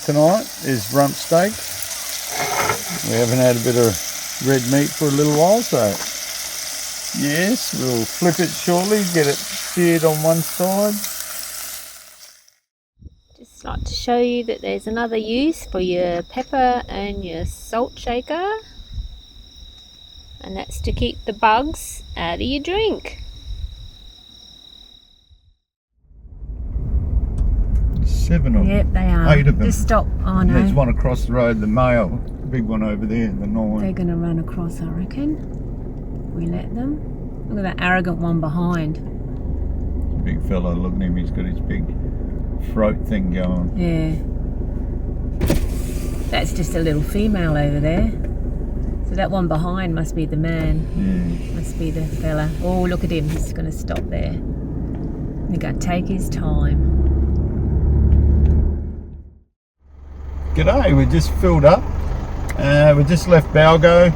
tonight is rump steak. We haven't had a bit of red meat for a little while, so yes, we'll flip it shortly, get it seared on one side. Just like to show you that there's another use for your pepper and your salt shaker, and that's to keep the bugs out of your drink. 7 of them. Yep, they are. 8 of them. Just stop. Oh no. There's one across the road, the male, big one over there, the 9. They're going to run across, I reckon. We let them. Look at that arrogant one behind. Big fella, look at him, he's got his big throat thing going. Yeah. That's just a little female over there. So that one behind must be the man. Yeah. Must be the fella. Oh, look at him. He's going to stop there. He's going to take his time. G'day, we just filled up. We just left Balgo.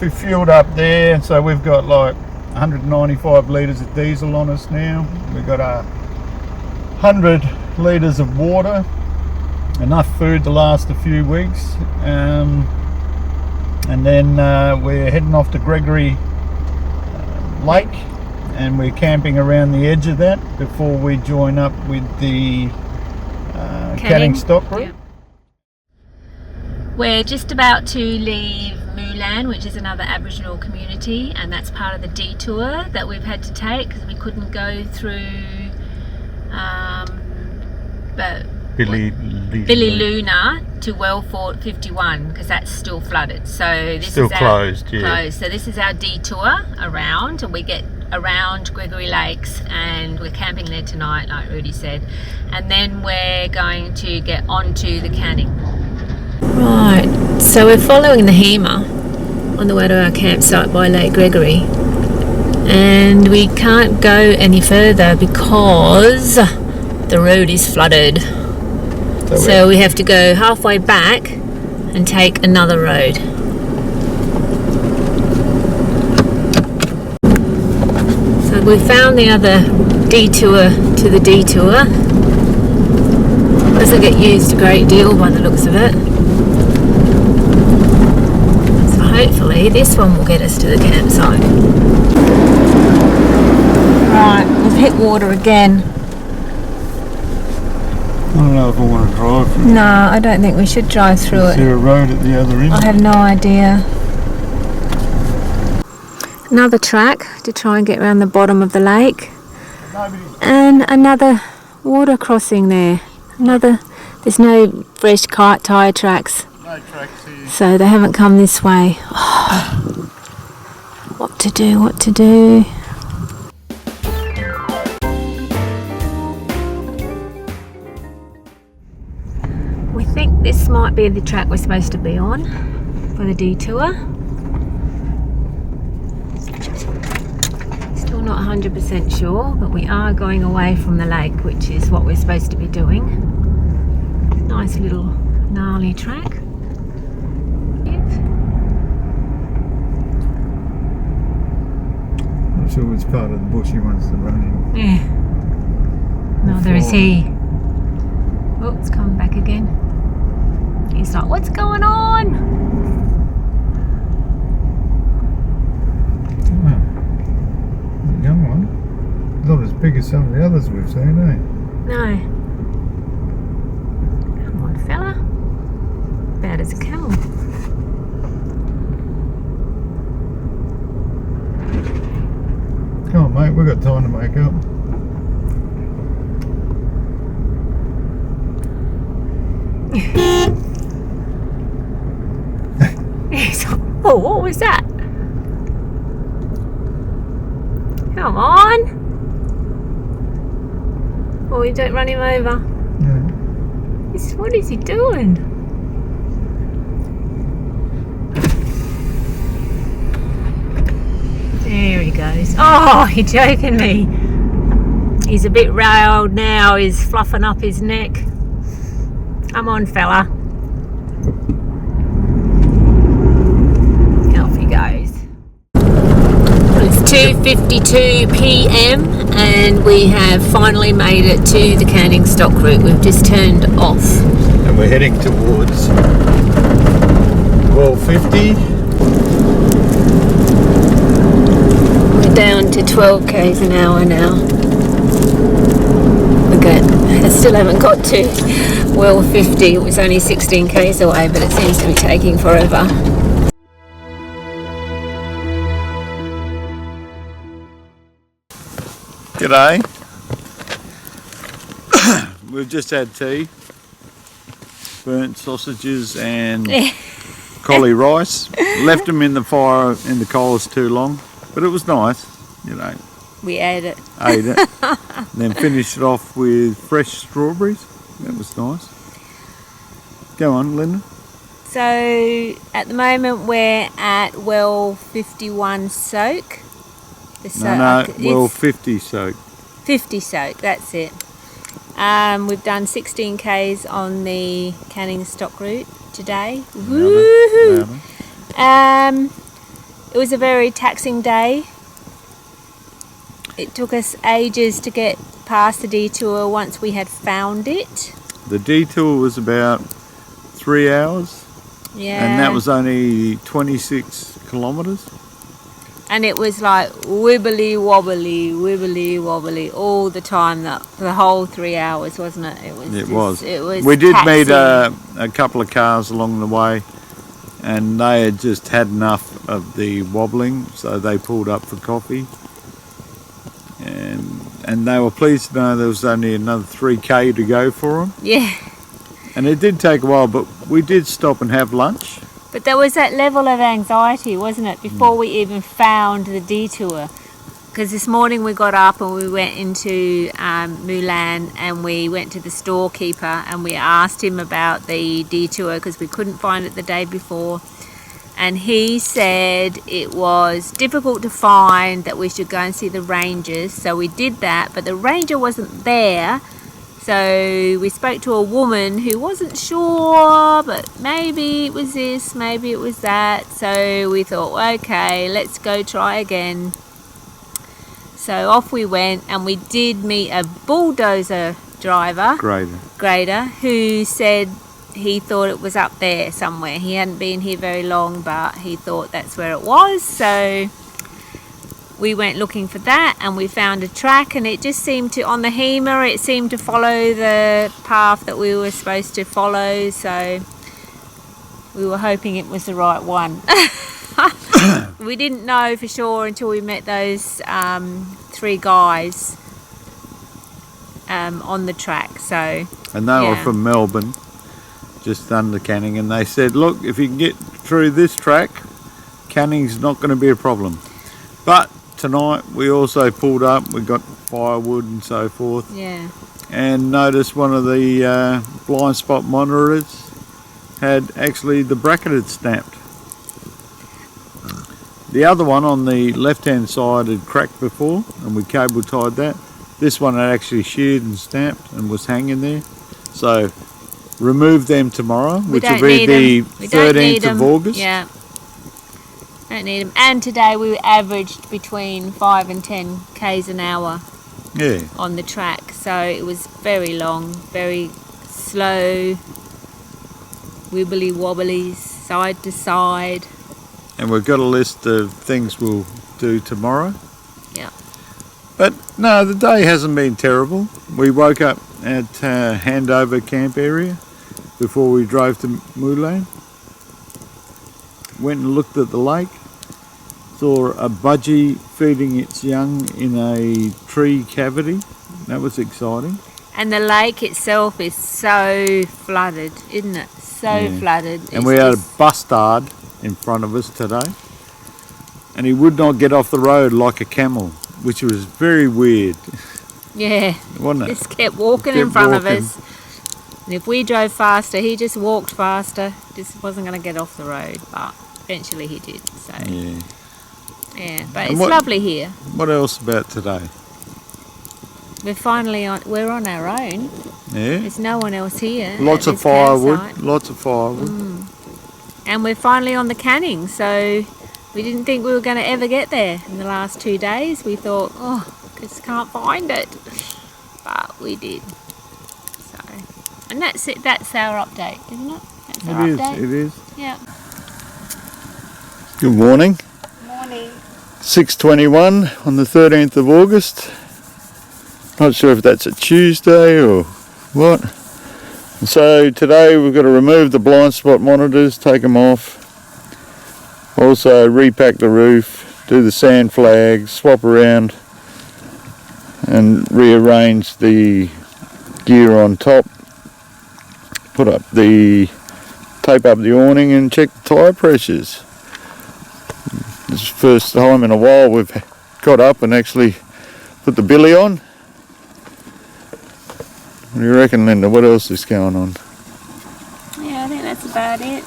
We fueled up there, so we've got like 195 litres of diesel on us now. We've got 100 litres of water, enough food to last a few weeks. And then we're heading off to Gregory Lake, and we're camping around the edge of that before we join up with the canning stock group. Yeah. We're just about to leave Moolan, which is another Aboriginal community, and that's part of the detour that we've had to take because we couldn't go through Billy-Luna to Wellfort 51 because that's still flooded. So this Still is closed, yeah. Closed. So this is our detour around, and we get around Gregory Lakes, and we're camping there tonight, like Rudy said, and then we're going to get onto the canning. Right, so we're following the Hema on the way to our campsite by Lake Gregory, and we can't go any further because the road is flooded. So we have to go halfway back and take another road. So we found the other detour to the detour. Doesn't get used a great deal by the looks of it. So hopefully this one will get us to the campsite. Right, we've hit water again. I don't know if I want to drive through. No, I don't think we should drive through it. Is there a road at the other end? I have no idea. Another track to try and get around the bottom of the lake. And another water crossing there. There's no fresh tyre tracks. No tracks here. So they haven't come this way. Oh, what to do? We think this might be the track we're supposed to be on for the detour. Still not 100% sure, but we are going away from the lake, which is what we're supposed to be doing. Nice little gnarly track. I'm sure it's part of the bush he wants to run in. Yeah. No, there is he. Oh, it's coming back again. He's like, what's going on? Oh, a young one. Not as big as some of the others we've seen, eh? No. Come on, fella. Bad as a camel. Come on, mate, we've got time to make up. Oh, what was that? Come on. Oh, you don't run him over. No. What is he doing? There he goes. Oh, you're joking me. He's a bit riled now. He's fluffing up his neck. Come on, fella. Off he goes. It's 2:52 p.m. and we have finally made it to the canning stock route. We've just turned off. and we're heading towards well 50. We're down to 12 k's an hour now. I still haven't got to well 50. It was only 16 k's away, but it seems to be taking forever. G'day. We've just had tea, burnt sausages and collie rice. Left them in the fire in the coals too long, but it was nice, you know. We ate it. Ate it. Then finished it off with fresh strawberries. That was nice. Go on, Linda. So at the moment we're at well 51 soak. Well 50 soak. 50 soak, that's it. We've done 16 k's on the Canning stock route today. Woohoo! It was a very taxing day. It took us ages to get past the detour once we had found it. The detour was about 3 hours. Yeah. And that was only 26 kilometres. And it was like wibbly wobbly all the time, the whole 3 hours, wasn't it? It was. We did taxing. meet a couple of cars along the way, and they had just had enough of the wobbling, so they pulled up for coffee. And they were pleased to know there was only another 3k to go for them. Yeah. And it did take a while, but we did stop and have lunch. But there was that level of anxiety, wasn't it, before we even found the detour? Because this morning we got up and we went into Mulan, and we went to the storekeeper and we asked him about the detour because we couldn't find it the day before. And he said it was difficult to find, that we should go and see the rangers. So we did that, but the ranger wasn't there. So we spoke to a woman who wasn't sure, but maybe it was this, maybe it was that. So we thought, okay, let's go try again. So off we went, and we did meet a bulldozer driver, grader, who said he thought it was up there somewhere. He hadn't been here very long, but he thought that's where it was. So we went looking for that, and we found a track, and it just seemed to, on the Hema, it seemed to follow the path that we were supposed to follow. So we were hoping it was the right one. We didn't know for sure until we met those 3 guys on the track. So, and they were from Melbourne, just under Canning, and they said, look, if you can get through this track, Canning's not going to be a problem. But tonight we also pulled up, we got firewood and so forth, and noticed one of the blind spot monitors had actually, the bracket had snapped. The other one on the left hand side had cracked before, and we cable tied that. This one had actually sheared and snapped and was hanging there. So remove them tomorrow, which will be the 13th of August. Yeah. Don't need them. And today we averaged between 5 and 10 k's an hour on the track. So it was very long, very slow, wibbly wobblies, side to side. And we've got a list of things we'll do tomorrow. Yeah. But no, the day hasn't been terrible. We woke up at Handover camp area before we drove to Mulan. Went and looked at the lake. Saw a budgie feeding its young in a tree cavity. That was exciting. And the lake itself is so flooded, isn't it? So flooded. And we had a bustard in front of us today, and he would not get off the road like a camel, which was very weird. Yeah, wasn't it? Just kept walking in front of us, and if we drove faster, he just walked faster. Just wasn't going to get off the road, but eventually he did. So yeah, but it's lovely here. What else about today? We're on our own. Yeah, there's no one else here. Lots of firewood. And we're finally on the Canning, so we didn't think we were going to ever get there in the last 2 days. We thought, just can't find it. But we did. So And that's it. That's our update, isn't it? That's our update. It is. Yeah. Good morning. Morning. 6:21 on the 13th of August. Not sure if that's a Tuesday or what. So today we've got to remove the blind spot monitors, take them off. Also repack the roof, do the sand flags, swap around and rearrange the gear on top. Tape up the awning and check the tyre pressures. This is the first time in a while we've got up and actually put the billy on. What do you reckon, Linda? What else is going on? Yeah, I think that's about it.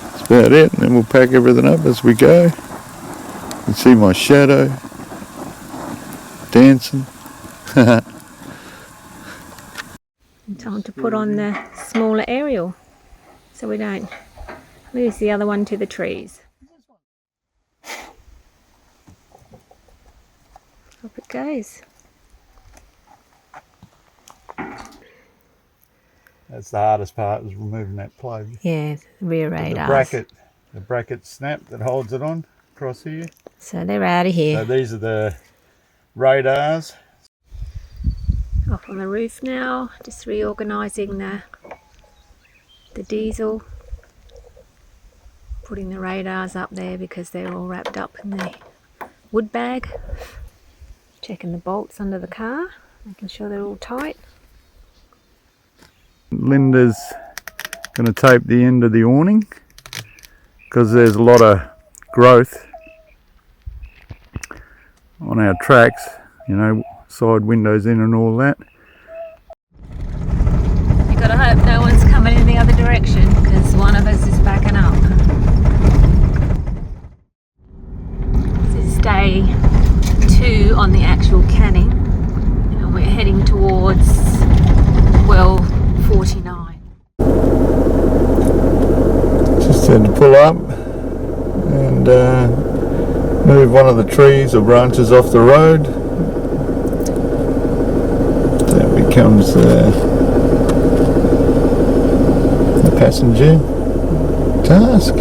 That's about it, and then we'll pack everything up as we go. You can see my shadow dancing. Time to put on the smaller aerial so we don't lose the other one to the trees. Up it goes. That's the hardest part, is removing that plug. Yeah, rear radars. The bracket snap that holds it on across here. So they're out of here. So these are the radars. Up on the roof now, just reorganising the diesel. Putting the radars up there because they're all wrapped up in the wood bag. Checking the bolts under the car, making sure they're all tight. Linda's going to tape the end of the awning because there's a lot of growth on our tracks, you know, side windows in and all that. You gotta hope no one's coming in the other direction because one of us is backing up. This is day 2 on the actual canning and we're heading towards well 49. Just had to pull up and move one of the trees or branches off the road. That becomes the passenger task.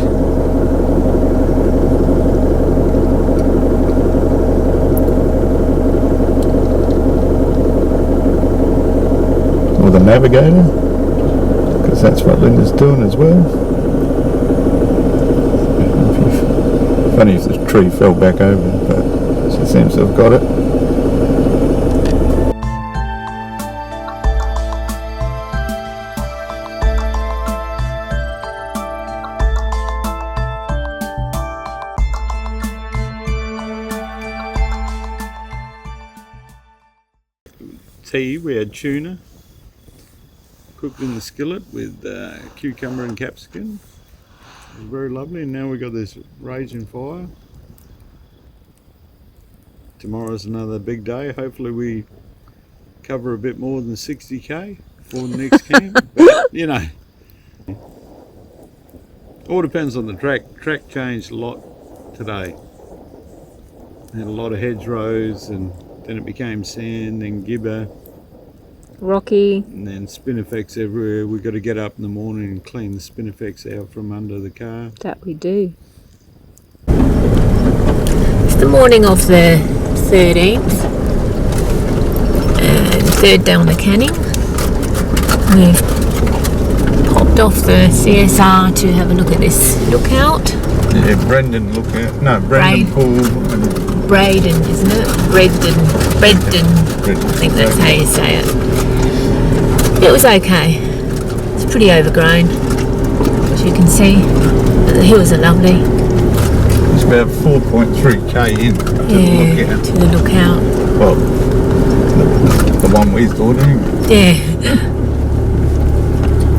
Or the navigator, because that's what Linda's doing as well. Funny if the tree fell back over, but she seems to have got it. Tea, we had tuna cooked in the skillet with cucumber and capsicum. It was very lovely, and now we've got this raging fire. Tomorrow's another big day. Hopefully we cover a bit more than 60k for the next camp. But, you know, all depends on the track. Track changed a lot today. Had a lot of hedgerows, and then it became sand, then gibber, Rocky, and then spinifex everywhere. We've got to get up in the morning and clean the spinifex out from under the car. that we do. It's the morning of the 13th and third day on the canning. We've popped off the CSR to have a look at this lookout. Yeah, Brendan lookout. No, Brendan Pool. Braden, isn't it? Bredden. I think that's how you say it. It was okay. It's pretty overgrown, as you can see. But the hills are lovely. It's about 4.3k in to the lookout. To the lookout. Well, the one we thought anyway. Yeah.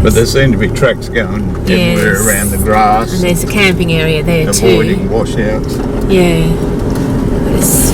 But there seem to be tracks going everywhere around the grass. And there's a camping area there avoiding washouts. Yeah. But it's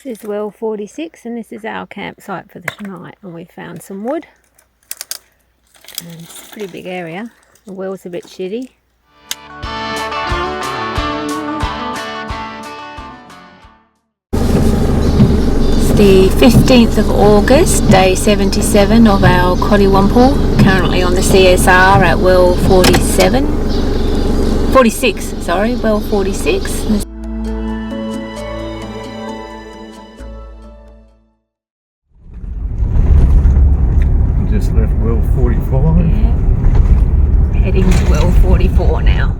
This is well 46 and this is our campsite for the tonight, and we found some wood. And it's a pretty big area. The well's a bit shitty. It's the 15th of August, day 77 of our Coddywampul, currently on the CSR at well 46, well 46. Just left well 45. Yeah. Heading to well 44 now.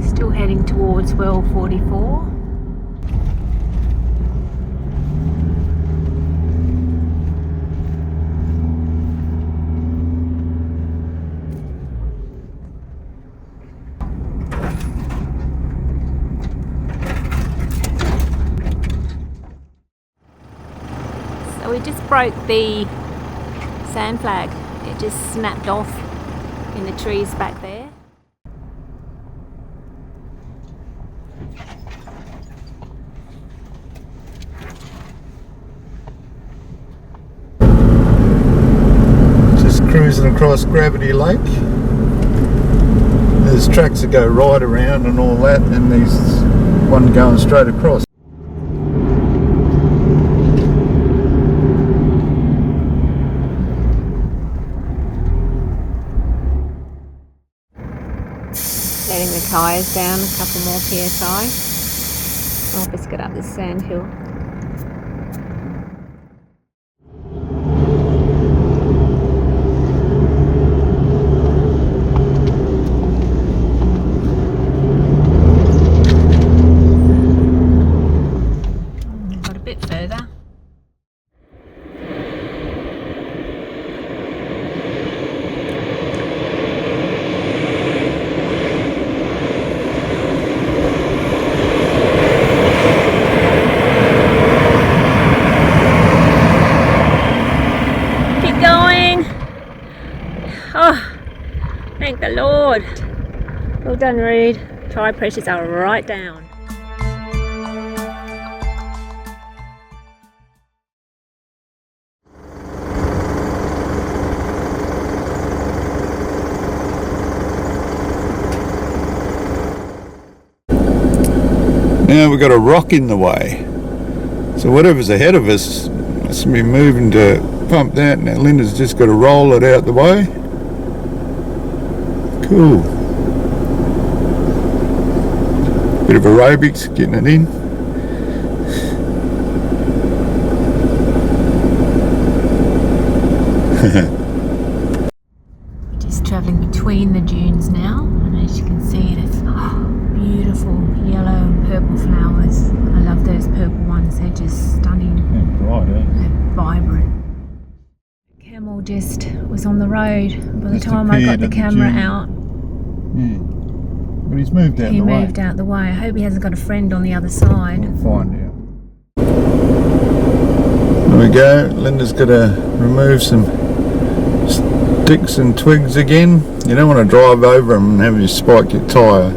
Still heading towards well 44. We just broke the sand flag. It just snapped off in the trees back there. Just cruising across Gravity Lake. There's tracks that go right around and all that, and there's one going straight across. Letting the tyres down, a couple more psi. I'll just get up this sand hill. Got a bit further. Oh, thank the Lord. Well done, Reed. Tire pressures are right down. Now we've got a rock in the way. So whatever's ahead of us must be moving to pump that. Now Linda's just got to roll it out the way. Cool. Bit of aerobics, getting it in. Just travelling between the dunes now, and as you can see, there's beautiful yellow and purple flowers. I love those purple ones, they're just stunning. Yeah, bright, eh? They're vibrant. Camel just was on the road. By the Just time I got appeared the at the camera dune. out, Yeah. But he's moved out he the way. moved out the way. I hope he hasn't got a friend on the other side. We'll find out. There we go. Linda's got to remove some sticks and twigs again. You don't want to drive over them and have you spike your tyre.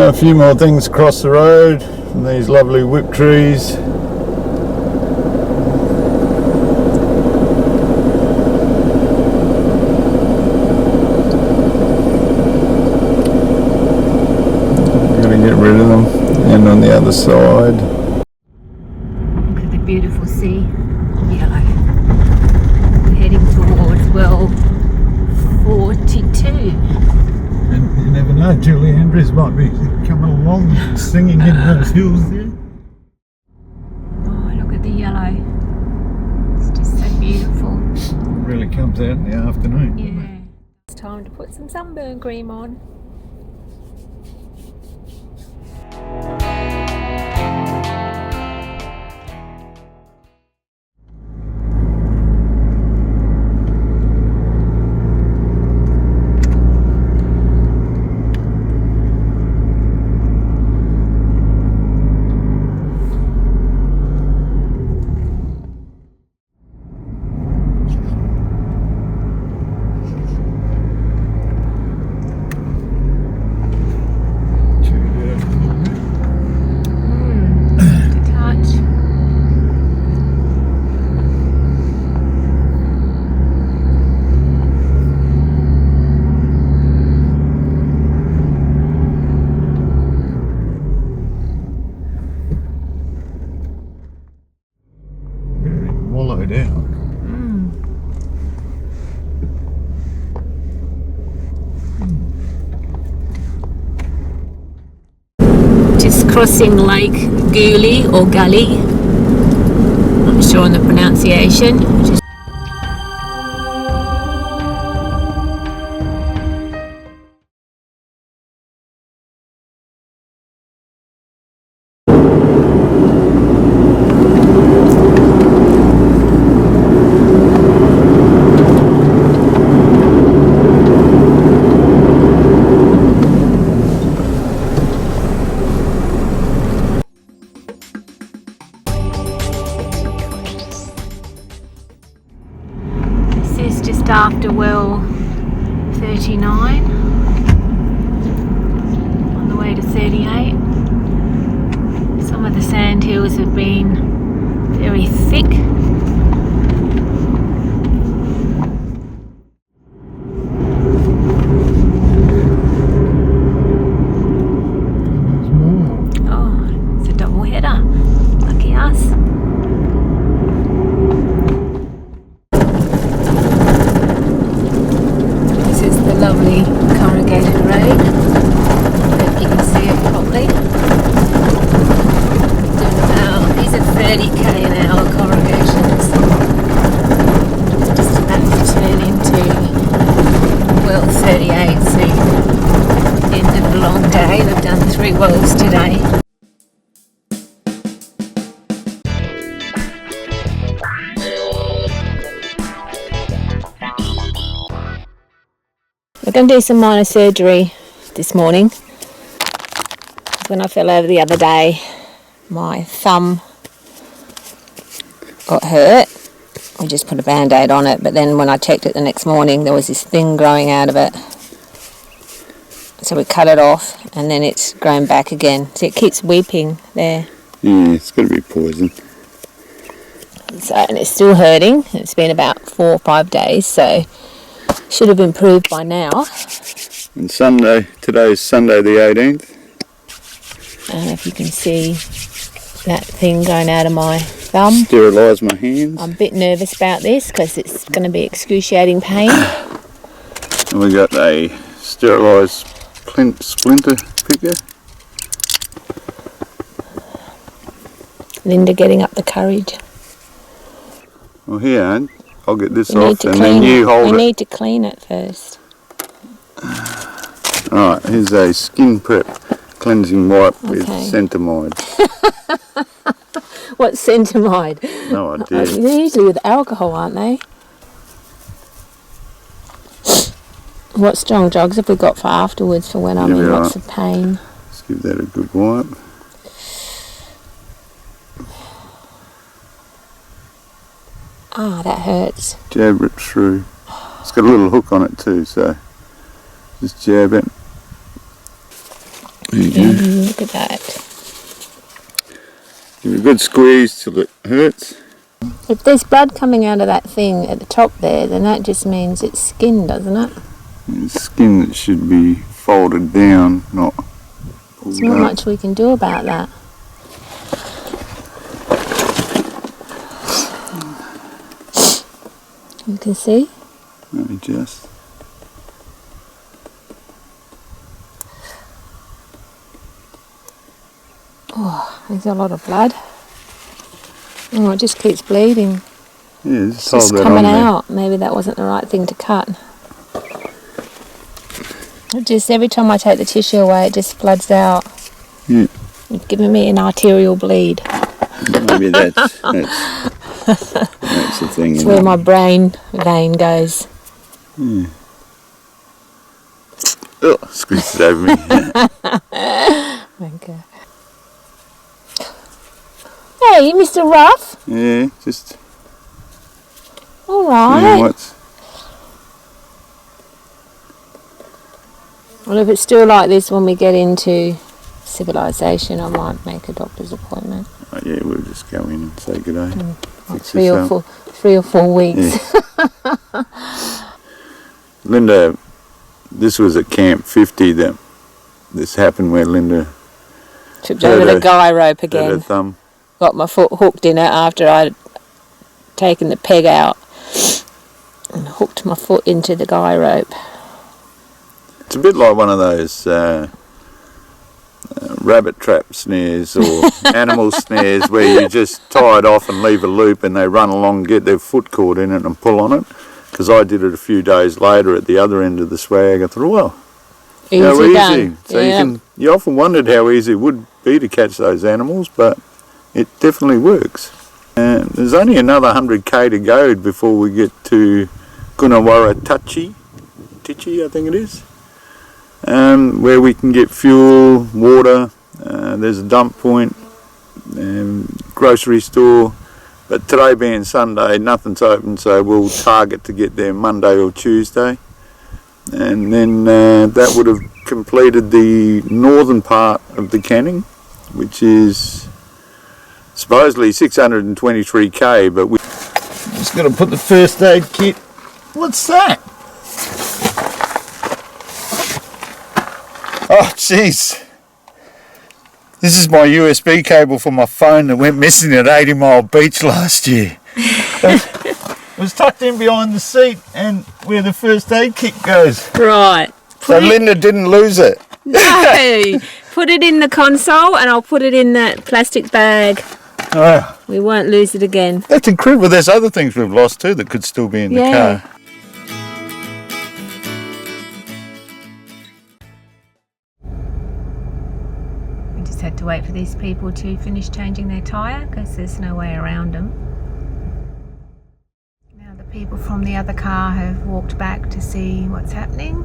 A few more things across the road from these lovely whip trees. Gotta get rid of them. And on the other side. Look at the beautiful sea of yellow. We're heading towards well 42. And you never know, Julie Andrews might be coming along singing in those hills there. Oh, look at the yellow. It's just so beautiful. It really comes out in the afternoon. Yeah. It's time to put some sunburn cream on. crossing Lake Gully or Gully. Not sure on the pronunciation. After well 39 on the way to 38. Some of the sand hills have been very thick. Oh, it's a double header. Lucky us. Lovely corrugated road. Hope you can see it properly. Doing about, these are 30k an hour corrugations. Just about to turn into well 38, so end of a long day. We've done 3 wells today. We're going to do some minor surgery this morning. When I fell over the other day, my thumb got hurt. We just put a band-aid on it, but then when I checked it the next morning, there was this thing growing out of it. So we cut it off, and then it's grown back again. So it keeps weeping there. Yeah, it's got to be poison. So, and it's still hurting. It's been about 4 or 5 days, so should have improved by now. And today's Sunday the 18th. I don't know if you can see that thing going out of my thumb. Sterilise my hands. I'm a bit nervous about this because it's going to be excruciating pain. And we got a sterilised splinter picker. Linda getting up the courage. Well, here, Aunt, I'll get this off and then you hold it. We need to clean it first. Alright, here's a skin prep cleansing wipe with centamide. What's centamide? No idea. They're usually with alcohol, aren't they? What strong drugs have we got for afterwards for when I'm in lots of pain? Let's give that a good wipe. Ah, that hurts. Jab it through. It's got a little hook on it too, so just jab it. There you go. Look at that. Give it a good squeeze till it hurts. If there's blood coming out of that thing at the top there, then that just means it's skin, doesn't it? It's skin that should be folded down, not pulled There's not much we can do about that. You can see? Let me just. Oh, there's a lot of blood. Oh, it just keeps bleeding. Yeah, it's just coming out. Maybe that wasn't the right thing to cut. It just every time I take the tissue away, it just floods out. Yeah. It's giving me an arterial bleed. Maybe that's the thing. It's where my brain vein goes. Yeah. Oh, squeezed it over me. Okay. Hey, Mr. Ruff. Yeah, just. All right. Well, if it's still like this when we get into civilization, I might make a doctor's appointment. Oh, yeah, we'll just go in and say good day. Like 3 or 4 weeks. Yeah. Linda, this was at Camp 50 that this happened where Linda tripped over the guy rope again. Her thumb. Got my foot hooked in it after I'd taken the peg out and hooked my foot into the guy rope. It's a bit like one of those rabbit trap snares or animal snares where you just tie it off and leave a loop and they run along, get their foot caught in it and pull on it. Because I did it a few days later at the other end of the swag. I thought, well, how easy. Done. So yeah. you often wondered how easy it would be to catch those animals, but it definitely works. And there's only another 100k to go before we get to Gunawara Tichi, I think it is. Where we can get fuel, water, there's a dump point, grocery store, but today being Sunday, nothing's open, so we'll target to get there Monday or Tuesday, and then that would have completed the northern part of the canning, which is supposedly 623k, but we just got to put the first aid kit. What's that? Oh, jeez. This is my USB cable for my phone that went missing at 80 Mile Beach last year. It was tucked in behind the seat and where the first aid kit goes. Right. So Linda didn't lose it. No. Put it in the console and I'll put it in that plastic bag. Oh, We won't lose it again. that's incredible. There's other things we've lost too that could still be in the car. We just had to wait for these people to finish changing their tyre because there's no way around them. Now the people from the other car have walked back to see what's happening.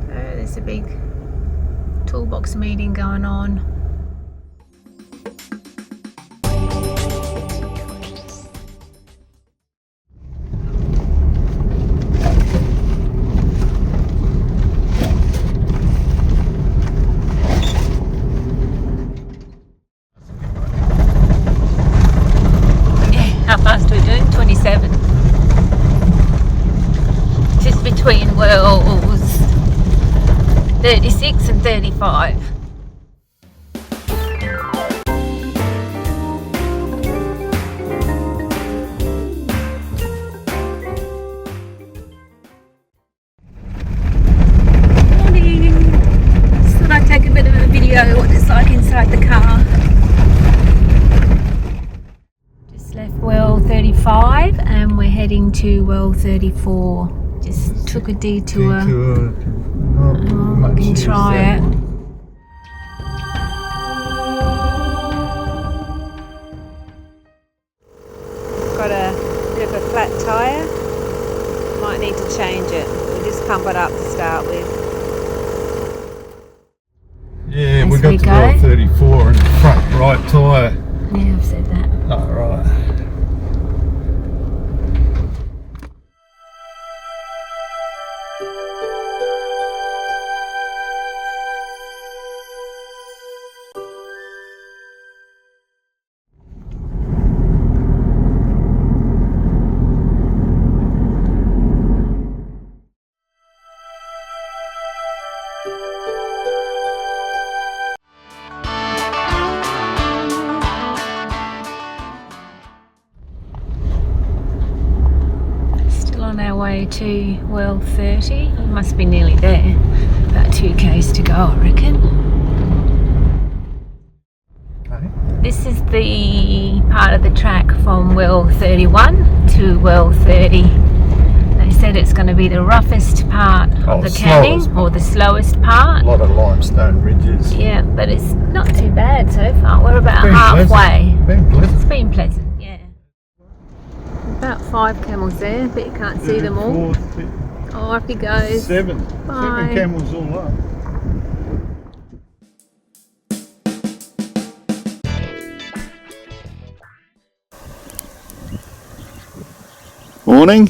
So there's a big toolbox meeting going on. How fast are we doing? 27. Just between wells 36 and 35. Morning. Just thought I'd take a bit of a video of what it's like inside the car. Left well 35 and we're heading to well 34. Just took a detour. We can try it. Got a bit of a flat tyre. Might need to change it. We'll just pump it up to start with. Yeah, As we got we to go. well 34 and front right tyre. Yeah, I've said that. Oh, right. On our way to well 30. We must be nearly there. About 2 k's to go, I reckon. Okay. This is the part of the track from well 31 to well 30. They said it's going to be the roughest part of the canning, slowest. or the slowest part. A lot of limestone ridges. Yeah, but it's not too bad so far. We're about Been halfway. Been pleasant. It's been pleasant, yeah. About 5 camels there, but you can't see them all. Oh, off he goes. Seven. Bye. 7 camels all up. Morning,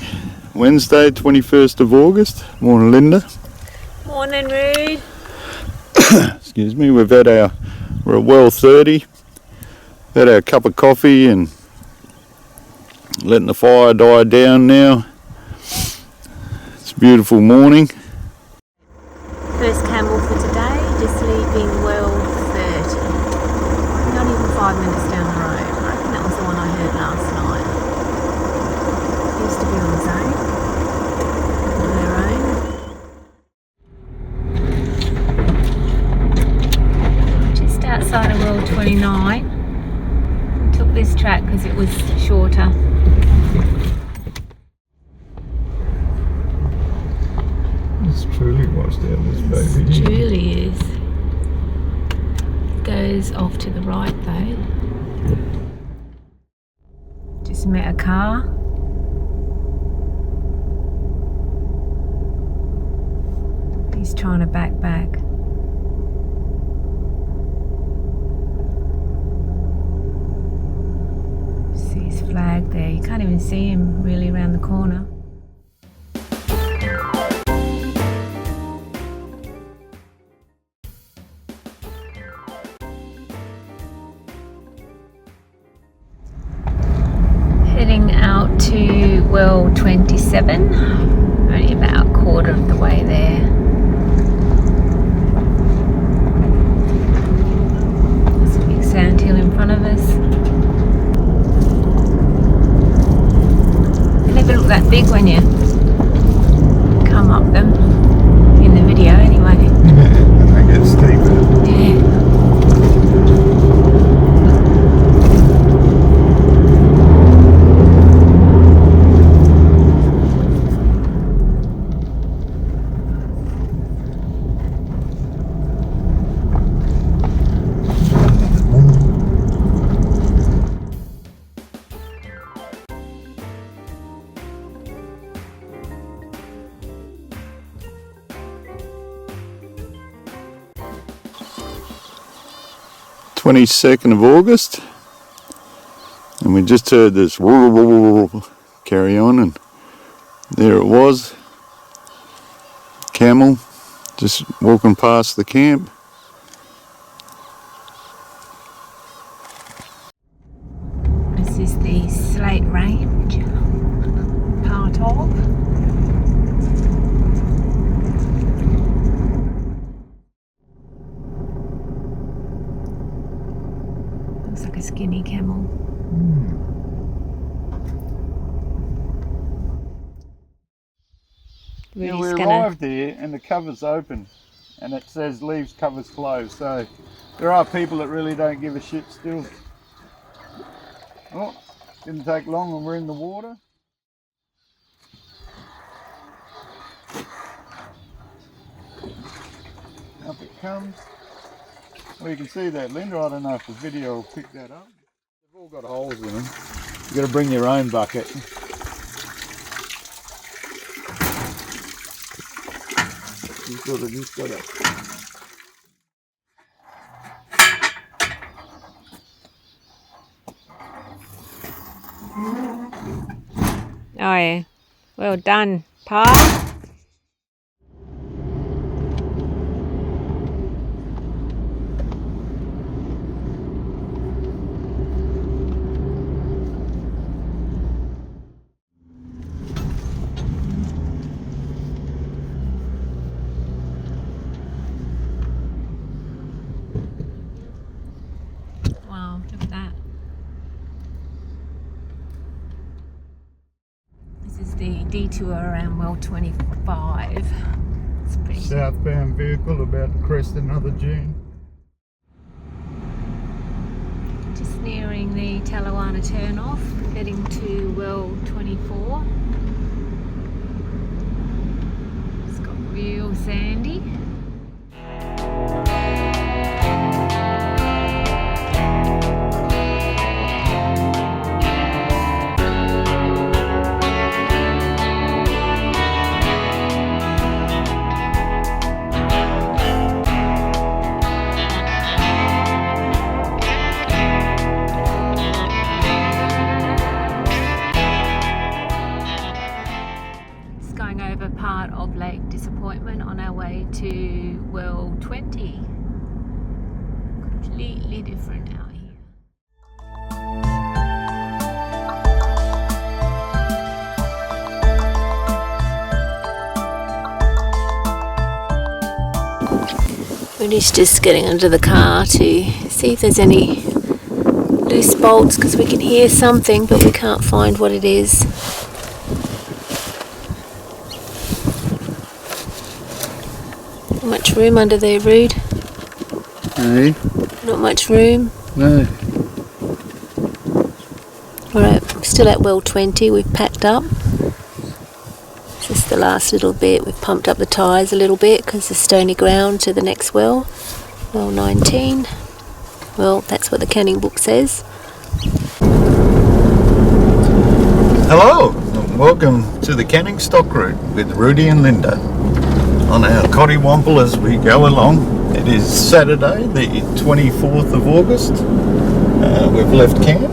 Wednesday 21st of August. Morning, Linda. Morning, Rude. Excuse me, we're at well 30. Had our cup of coffee and letting the fire die down now. It's a beautiful morning. First camel for today, just leaving well 30. Not even 5 minutes down the road. I reckon that was the one I heard last night. Used to be on zone. On their own. because it was shorter. It's truly washed out, this baby. It truly is. Goes off to the right though. Just met a car. He's trying to back. See his flag there. You can't even see him really around the corner. Heading out to well 27. Only about a quarter of the way there. Sandhill in front of us. They never look that big when you come up them in the video anyway. They get steeper. Yeah. 22nd of August, and we just heard this carry on, and there it was, camel just walking past the camp. This is the Slate Range part of. Looks like a skinny camel. Yeah, we arrived there and the cover's open and it says leaves covers closed, so there are people that really don't give a shit still. Oh, didn't take long when we're in the water. Up it comes. Well, you can see that, Linda. I don't know if the video will pick that up. They've all got holes in them. You've got to bring your own bucket. You've got to just got to. Oh yeah, well done, Pa. Wow, look at that. This is the detour around well 25. It's pretty Southbound vehicle about to crest another dune. Just nearing the Talawana turnoff, heading to well 24. It's got real sandy. Part of Lake Disappointment on our way to well 20. Completely different out here. Rudy's just getting into the car to see if there's any loose bolts because we can hear something but we can't find what it is. Not much room under there, Rude. Hey? Not much room. No. still at well 20. We've packed up. Just the last little bit. We've pumped up the tyres a little bit because there's stony ground to the next well. Well 19. Well, that's what the canning book says. Hello, and welcome to the canning stock route with Rudy and Linda on our Cottywomple as we go along. It is Saturday, the 24th of August. We've left camp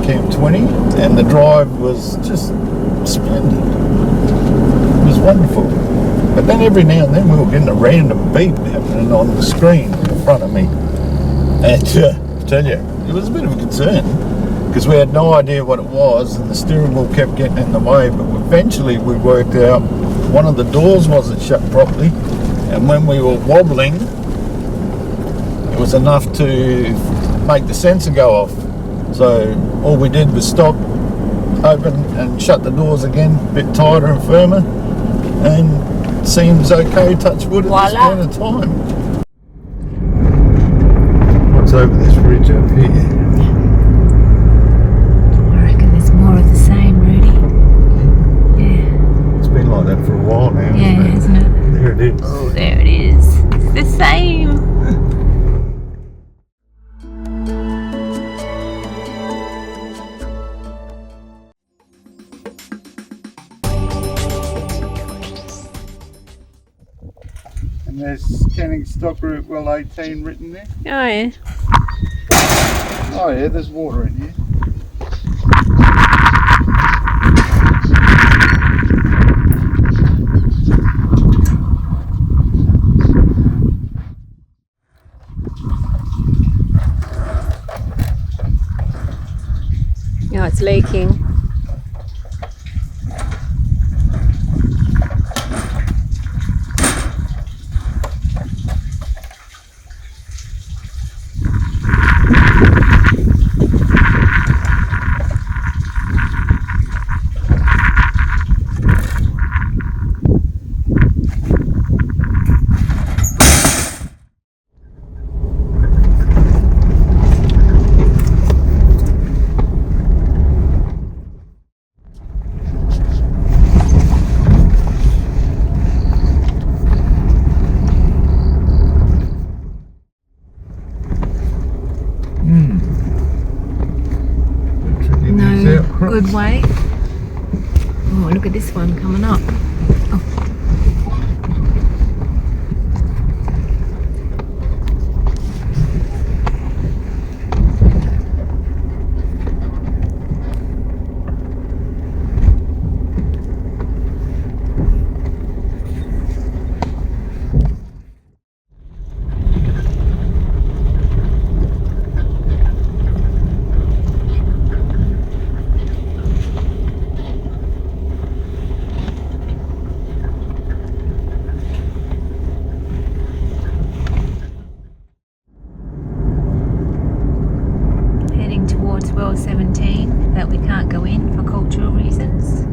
20, and the drive was just splendid. It was wonderful. But then every now and then we were getting a random beep happening on the screen in front of me. And I tell you, it was a bit of a concern because we had no idea what it was, and the steering wheel kept getting in the way. But eventually we worked out one of the doors wasn't shut properly, and when we were wobbling, it was enough to make the sensor go off. So all we did was stop, open and shut the doors again, a bit tighter and firmer, and it seems okay, touch wood, at this point in time. What's over this ridge up here? I reckon there's more of the same, Rudy. Yeah. It's been like that for a while now. Yeah, isn't it? There it is. Oh, there it is. It's the same. And there's canning stock route well 18 written there. Oh, yeah. Oh yeah, there's water in here. Yeah, it's leaking. Good way. Oh, look at this one coming up. Oh. Towards well 17 that we can't go in for cultural reasons.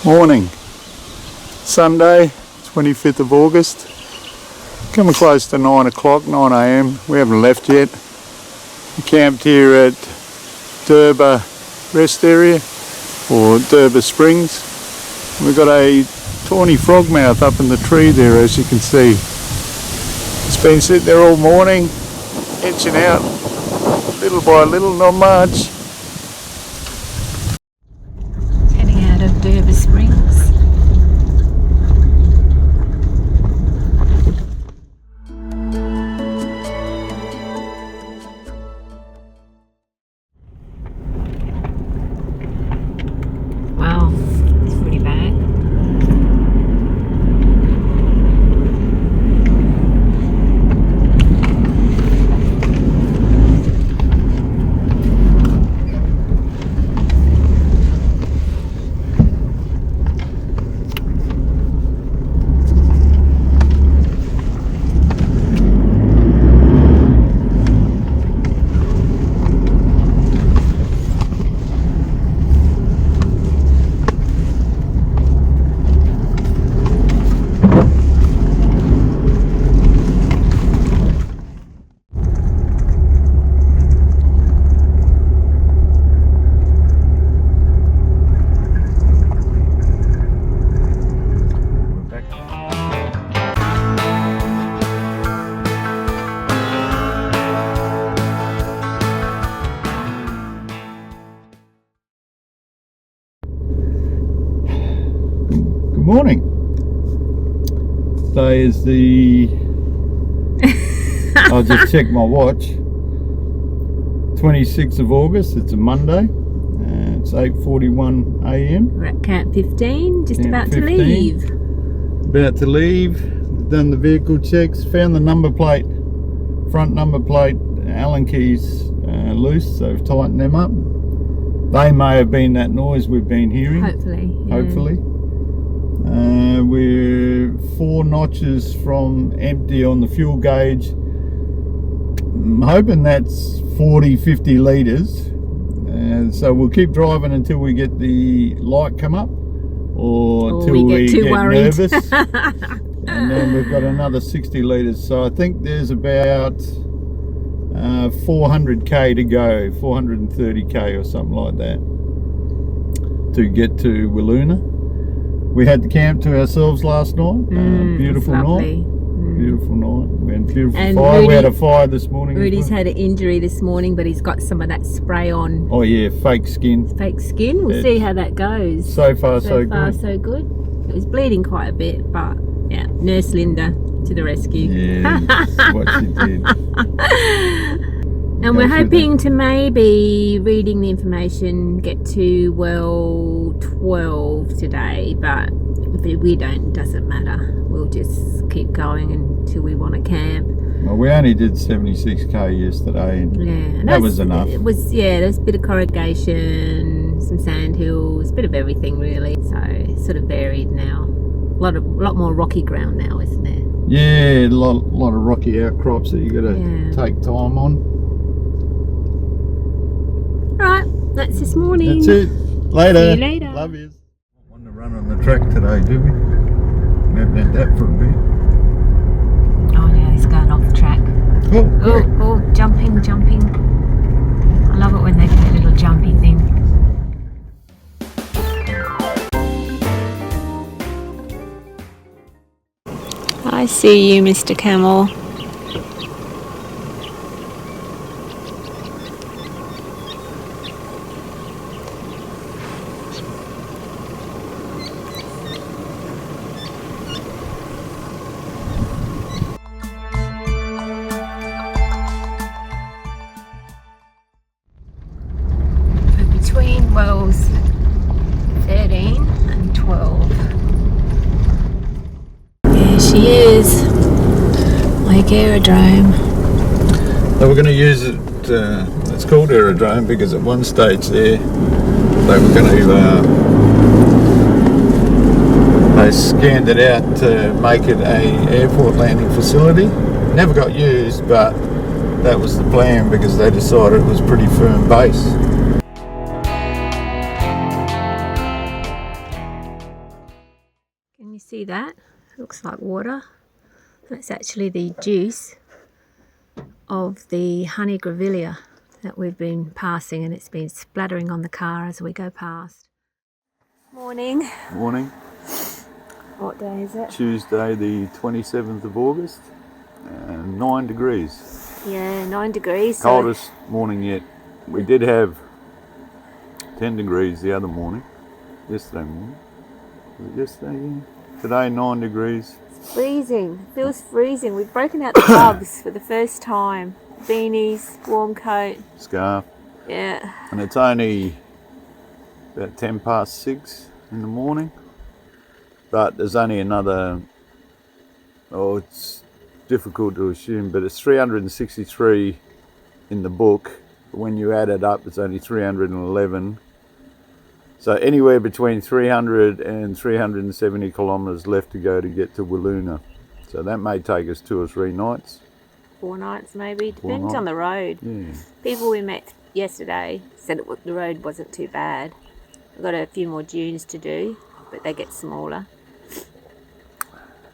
Morning. Sunday, 25th of August. Coming close to 9 o'clock, 9 a.m. We haven't left yet. We camped here at Durba Rest Area, or Durba Springs. We've got a tawny frogmouth up in the tree there, as you can see. It's been sitting there all morning, inching out, little by little, not much. Heading out of Durba Springs. Wow, it's pretty bad. day is the... I'll just check my watch. 26th of August, it's a Monday. It's 8:41 a.m. We're at Camp 15, just Camp about 15. to leave. About to leave. Done the vehicle checks. Found the number plate, front number plate, Allen keys loose, so we've tightened them up. They may have been that noise we've been hearing. Hopefully. Yeah. Hopefully. We're 4 notches from empty on the fuel gauge. I'm hoping that's 40-50 litres. And so we'll keep driving until we get the light come up, or till we get nervous. And then we've got another 60 litres. So I think there's about 400k to go, 430k or something like that, to get to Wiluna. We had the camp to ourselves last night. Beautiful night. Beautiful night. We had a beautiful fire. We had a fire this morning. Rudy's had an injury this morning, but he's got some of that spray on. Oh yeah, fake skin. Fake skin. We'll see how that goes. So far, so good. It was bleeding quite a bit, but yeah, Nurse Linda to the rescue. Yeah, that's what she did. And we're hoping to maybe, reading the information, get to well 12 today, but we don't, doesn't matter. We'll just keep going until we want to camp. Well, we only did 76k yesterday, and that was enough. It was, yeah, there's a bit of corrugation, some sand hills, a bit of everything really. So it's sort of varied now. A lot more rocky ground now, isn't there? Yeah, a lot of rocky outcrops that you got to take time on. Right, that's this morning. That's it. Later. See you later. Love you. Want to run on the track today, do we? We haven't had that for a bit. Oh yeah, he's going off the track. Oh, jumping. I love it when they do that little jumpy thing. I see you, Mr. Camel. Between wells 13 and 12. There she is, Lake Aerodrome. So we're going to use it, it's called Aerodrome because at one stage there they were going to, they scanned it out to make it a airport landing facility. Never got used, but that was the plan because they decided it was pretty firm base. Can you see that? Looks like water. That's actually the juice of the honey grevillea that we've been passing, and it's been splattering on the car as we go past. Morning. Morning. What day is it? Tuesday the 27th of August, 9 degrees. Yeah, 9 degrees. Coldest morning yet. We did have 10 degrees the other morning, yesterday morning. Was it yesterday? Yeah. Today 9 degrees. It's freezing. It feels freezing. We've broken out the gloves for the first time. Beanies, warm coat. Scarf. Yeah. And it's only about 10 past 6 in the morning. But there's only another, it's difficult to assume, but it's 363 in the book. But when you add it up, it's only 311. So anywhere between 300 and 370 kilometres left to go to get to Wiluna. So that may take us 2 or 3 nights. 4 nights maybe, depends on the road. Yeah. People we met yesterday said the road wasn't too bad. We've got a few more dunes to do, but they get smaller.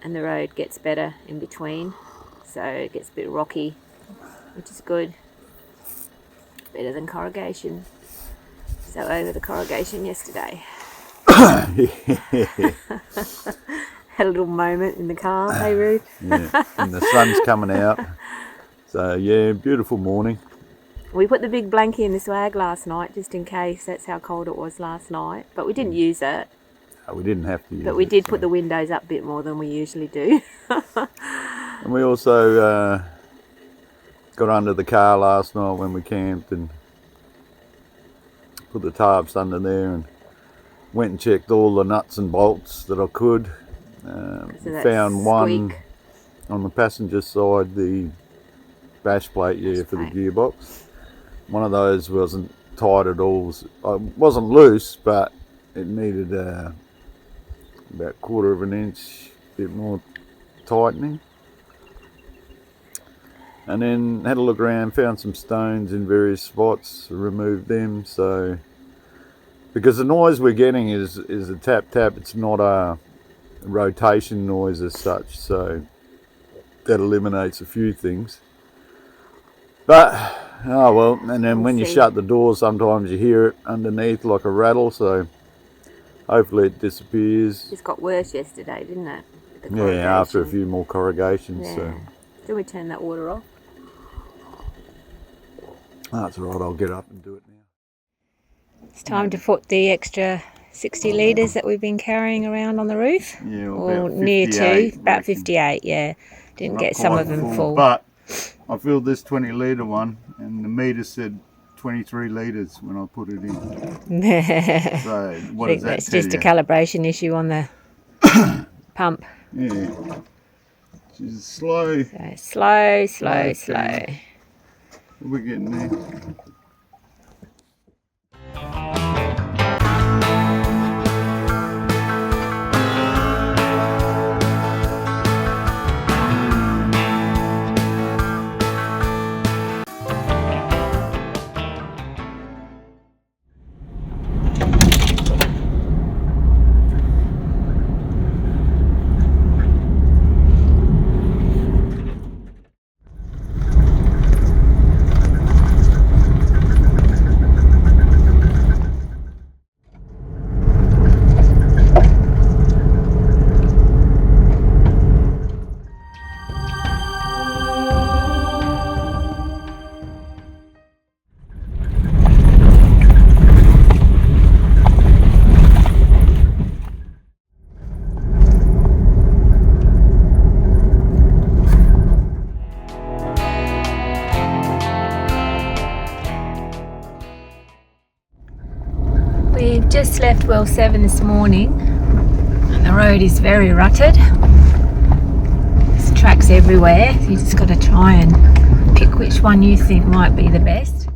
And the road gets better in between, so it gets a bit rocky, which is good. Better than corrugation. So over the corrugation yesterday. Had a little moment in the car, hey Ruth? Yeah, and the sun's coming out. So yeah, beautiful morning. We put the big blankie in the swag last night, just in case. That's how cold it was last night. But we didn't use it. we didn't have to use But we it, did so. put the windows up a bit more than we usually do. And we also got under the car last night when we camped and put the tarps under there and went and checked all the nuts and bolts that I could. Found one squeak. on the passenger side, the bash plate, for the gearbox. One of those wasn't tight at all. It wasn't loose, but it needed about 1/4 of an inch, bit more tightening. And then had a look around, found some stones in various spots, removed them. So, because the noise we're getting is a tap tap, it's not a rotation noise as such. So that eliminates a few things. But oh well. And then when you shut the door, sometimes you hear it underneath like a rattle. So hopefully it disappears. It got worse yesterday, didn't it? Yeah, after a few more corrugations. Yeah. So. Do we turn that water off? That's all right, I'll get up and do it now. It's time to put the extra 60 litres that we've been carrying around on the roof. Yeah, or about near 58, to, about reckon. 58, yeah. Didn't Not get some quite of them full. But I filled this 20 litre one and the meter said 23 litres when I put it in. So what does that That's tell just you? a calibration issue on the pump. Yeah. She's slow. So slow. Okay. We're getting there. We just left well 7 this morning and the road is very rutted. There's tracks everywhere, so you just got to try and pick which one you think might be the best.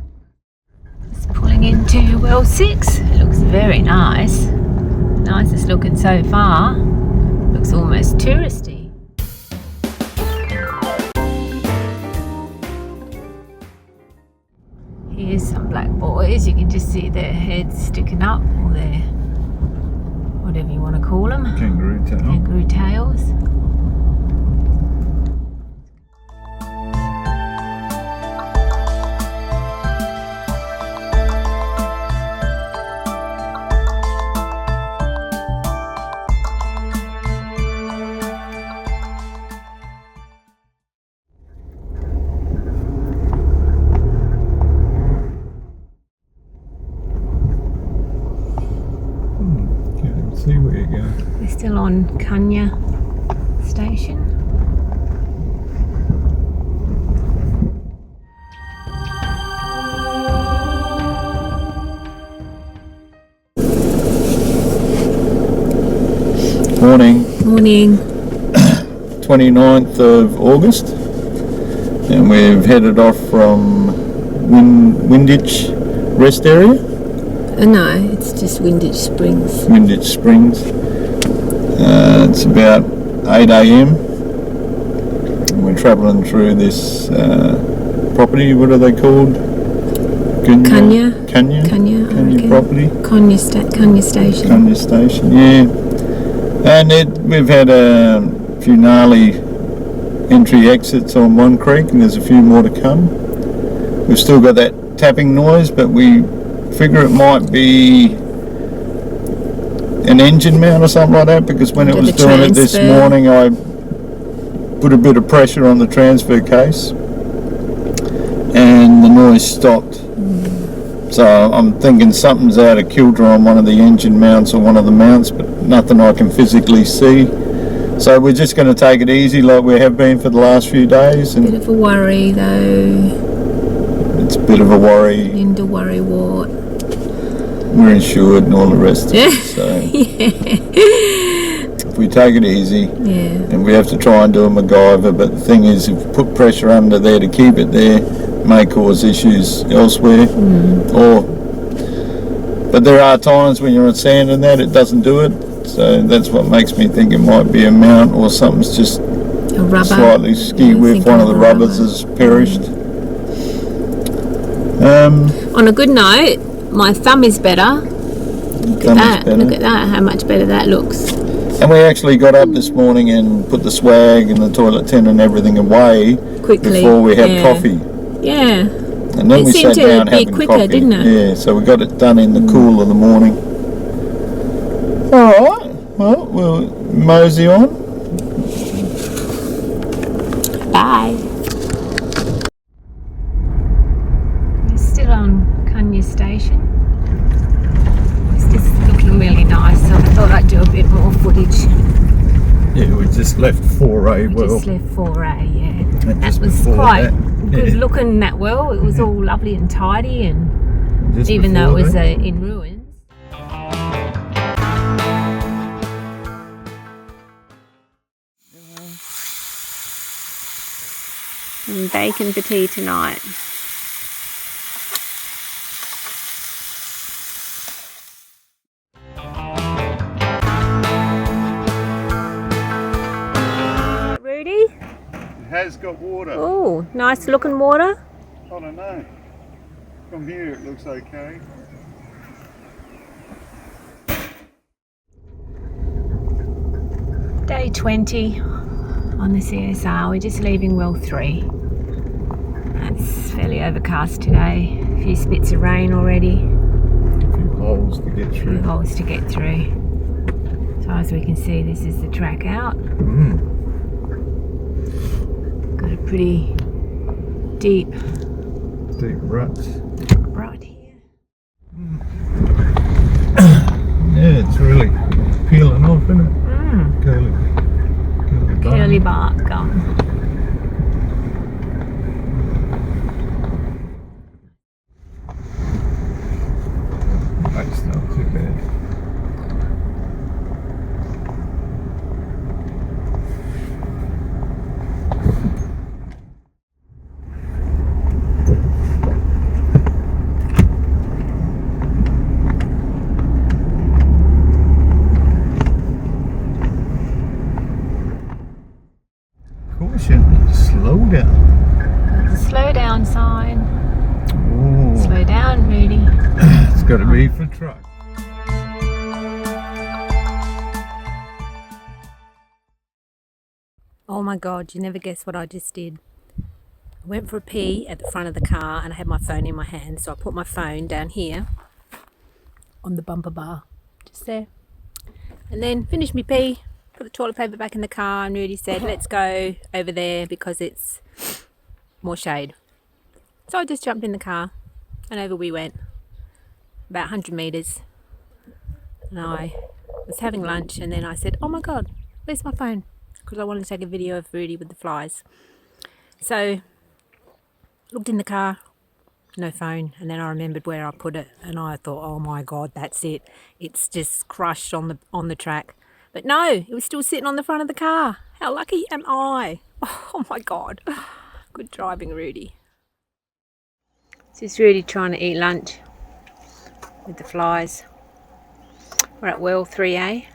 It's pulling into well 6. It looks very nice. Nicest looking so far. Looks almost touristy. Here's some black boys. You can just see their heads sticking up, or their whatever you want to call them. Kangaroo tail. Kangaroo tails. See where you go. We're still on Kanya station. Morning. Morning. 29th of August. And we've headed off from Winditch Rest Area. No, it's just Winditch Springs. Winditch Springs. It's about 8 a.m. We're travelling through this property. What are they called? Kanya. Kanya property. Kanya Station. Kanya Station, yeah. And we've had a few gnarly entry exits on one creek, and there's a few more to come. We've still got that tapping noise, but we figure it might be an engine mount or something like that, because when it was doing it this morning I put a bit of pressure on the transfer case and the noise stopped. So I'm thinking something's out of kilter on one of the engine mounts or one of the mounts, but nothing I can physically see. So we're just going to take it easy like we have been for the last few days. And bit of a worry though. it's a bit of a worry. Linda worry wart. We're insured and all the rest of it. So if we take it easy, and we have to try and do a MacGyver, but the thing is, if we put pressure under there to keep it there, it may cause issues elsewhere. But there are times when you're on sand and that it doesn't do it. So that's what makes me think it might be a mount or something's just A rubber. slightly skew with one of the rubbers has perished. On a good note, my thumb is better. Look at that. Look at that, how much better that looks. And we actually got up this morning and put the swag and the toilet tin and everything away Quickly before we had coffee. Yeah. And then we sat down having quicker, coffee. didn't it? Yeah, so we got it done in the cool of the morning. Alright, well, we'll mosey on. Bye. We're still on Kunya Station. It's just looking really nice, so I thought I'd do a bit more footage. Yeah, we just left 4A We just left 4A, yeah. And That just was before quite that, good looking, that well. It was all lovely and tidy, and just even though it was that. in ruins. And bacon for tea tonight. Rudy? It has got water. Oh, nice looking water. I don't know. From here it looks okay. Day 20 on the CSR. We're just leaving well 3. It's fairly overcast today. A few spits of rain already. A few holes to get through. Few holes to get through. So as we can see, this is the track out. Got a pretty deep ruts. rut here. Yeah, it's really peeling off, isn't it? Curly bark gum. That's not too bad. Caution, slow down. Slow down sign. Oh, Slow down, Rudy. it's got to be for truck. Oh my God, you never guess what I just did. I went for a pee at the front of the car and I had my phone in my hand, so I put my phone down here on the bumper bar, just there. And then finished my pee, put the toilet paper back in the car, and Rudy said, let's go over there because it's more shade. So I just jumped in the car and over we went, about 100 metres. And I was having lunch and then I said, oh my God, where's my phone? Because I wanted to take a video of Rudy with the flies. So looked in the car, no phone, and then I remembered where I put it and I thought, oh my God, that's it. It's just crushed on the track. But no, it was still sitting on the front of the car. How lucky am I? Oh my God. Good driving, Rudy. This is Rudy trying to eat lunch with the flies. We're at well 3A.